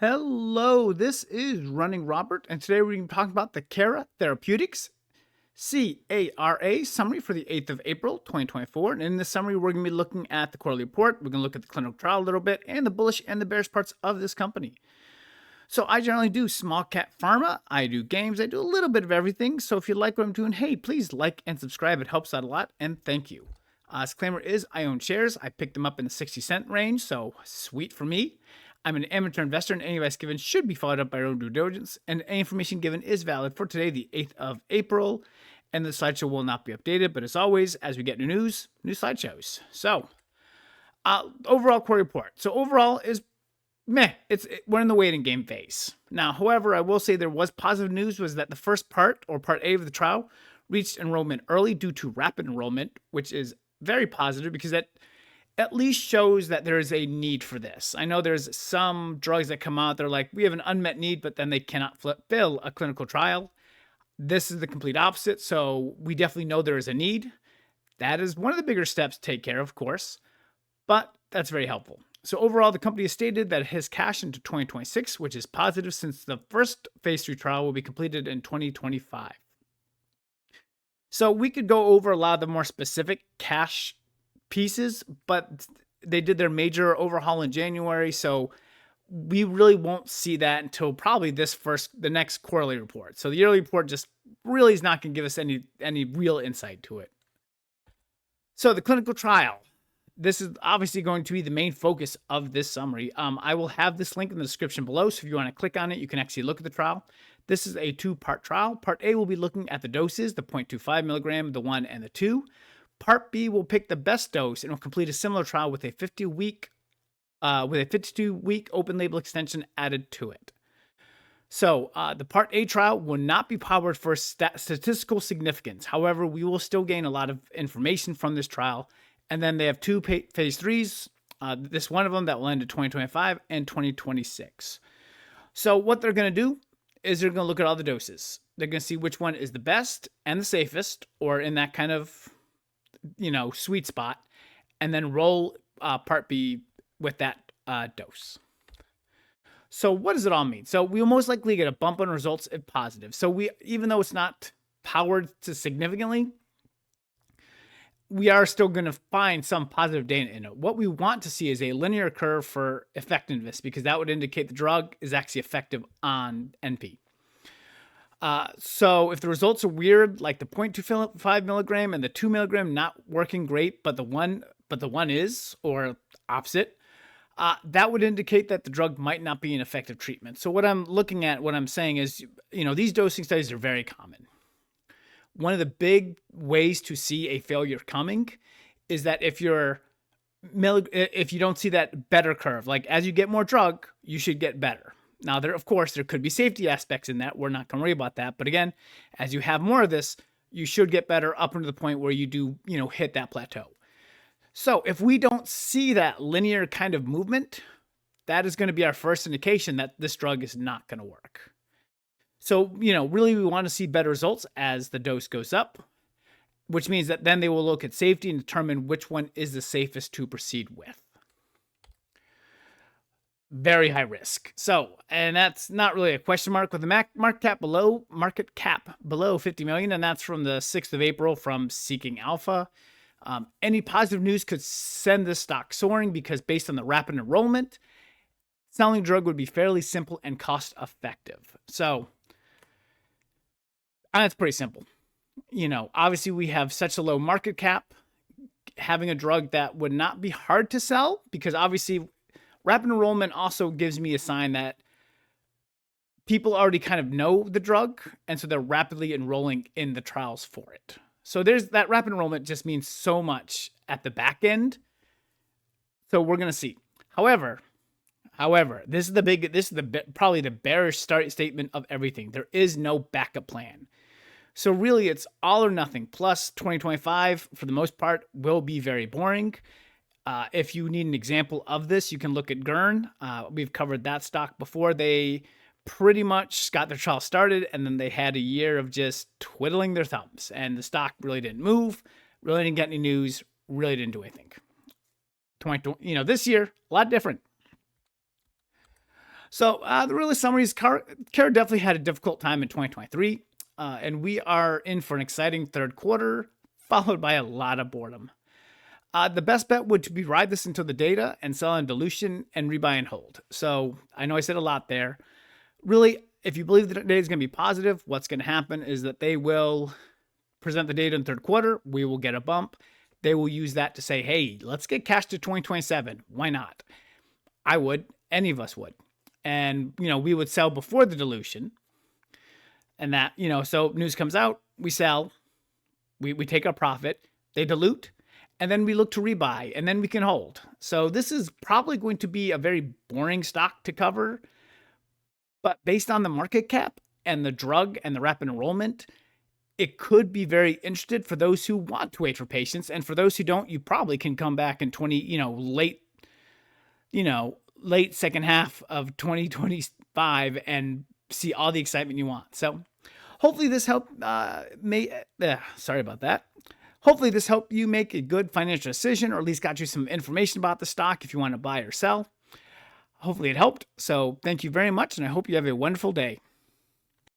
Hello, this is Running Robert, and today we're going to be talking about the Cara Therapeutics CARA summary for the 8th of April, 2024. And in this summary, we're going to be looking at the quarterly report, we're going to look at the clinical trial a little bit, and the bullish and the bearish parts of this company. So I generally do small cap pharma, I do games, I do a little bit of everything. So if you like what I'm doing, hey, please like and subscribe. It helps out a lot, and thank you. Disclaimer is I own shares. I picked them up in the 60-cent range, so sweet for me. I'm an amateur investor, and any advice given should be followed up by your own due diligence, and any information given is valid for today, the 8th of April, and the slideshow will not be updated, but as always, as we get new news, new slideshows. So, overall quarter report. So overall is meh. We're in the waiting game phase. Now, however, I will say there was positive news was that the first part, or part A of the trial, reached enrollment early due to rapid enrollment, which is very positive because that at least shows that there is a need for this. I know there's some drugs that come out, they're like, we have an unmet need, but then they cannot fill a clinical trial. This is the complete opposite, so we definitely know there is a need. That is one of the bigger steps to take care of course, but that's very helpful. So overall, the company has stated that it has cash into 2026, which is positive since the first phase 3 trial will be completed in 2025. So we could go over a lot of the more specific cash pieces, but they did their major overhaul in January, so we really won't see that until probably the next quarterly report. So the yearly report just really is not going to give us any real insight to it. So the clinical trial. This is obviously going to be the main focus of this summary. I will have this link in the description below, so if you want to click on it, you can actually look at the trial. This is a two-part trial. Part A will be looking at the doses, the 0.25 milligram, the 1, and the 2. Part B will pick the best dose and will complete a similar trial with a 52-week open label extension added to it. So the Part A trial will not be powered for statistical significance. However, we will still gain a lot of information from this trial. And then they have two phase 3s, this one of them that will end in 2025 and 2026. So what they're going to do is they're going to look at all the doses. They're going to see which one is the best and the safest, or in that kind of, sweet spot, and then roll Part B with that dose. So what does it all mean? So we'll most likely get a bump on results if positive. So even though it's not powered to significantly, we are still going to find some positive data in it. What we want to see is a linear curve for effectiveness, because that would indicate the drug is actually effective on NP. So if the results are weird, like the 0.25 milligram and the 2 milligram not working great, but the one is, or opposite, that would indicate that the drug might not be an effective treatment. So what I'm saying is, these dosing studies are very common. One of the big ways to see a failure coming is that if you don't see that better curve, like as you get more drug, you should get better. Now, there could be safety aspects in that. We're not going to worry about that. But again, as you have more of this, you should get better up into the point where you do, hit that plateau. So if we don't see that linear kind of movement, that is going to be our first indication that this drug is not going to work. So, really we want to see better results as the dose goes up, which means that then they will look at safety and determine which one is the safest to proceed with. Very high risk. So, and that's not really a question mark, with the market cap below 50 million, and that's from the 6th of April from Seeking Alpha. Any positive news could send this stock soaring, because based on the rapid enrollment, selling the drug would be fairly simple and cost effective. So, that's pretty simple. Obviously we have such a low market cap, having a drug that would not be hard to sell, because obviously rapid enrollment also gives me a sign that people already kind of know the drug, and so they're rapidly enrolling in the trials for it. So there's that rapid enrollment just means so much at the back end. So we're going to see. However, this is probably the bearish statement of everything. There is no backup plan. So really it's all or nothing. Plus 2025 for the most part will be very boring. If you need an example of this, you can look at GERN. We've covered that stock before. They pretty much got their trial started, and then they had a year of just twiddling their thumbs, and the stock really didn't move, really didn't get any news, really didn't do anything. This year, a lot different. So the real summary is Cara definitely had a difficult time in 2023, and we are in for an exciting third quarter, followed by a lot of boredom. The best bet would be ride this until the data and sell on dilution and rebuy and hold. So I know I said a lot there. Really, if you believe the data is going to be positive, what's going to happen is that they will present the data in the third quarter. We will get a bump. They will use that to say, hey, let's get cash to 2027. Why not? I would. Any of us would. And, we would sell before the dilution. And that, so news comes out, we sell, we take our profit, they dilute, and then we look to rebuy, and then we can hold. So this is probably going to be a very boring stock to cover. But based on the market cap and the drug and the rapid enrollment, it could be very interesting for those who want to wait for patients. And for those who don't, you probably can come back in late second half of 2025 and see all the excitement you want. So hopefully this helped sorry about that. Hopefully this helped you make a good financial decision, or at least got you some information about the stock if you want to buy or sell. Hopefully it helped. So thank you very much, and I hope you have a wonderful day.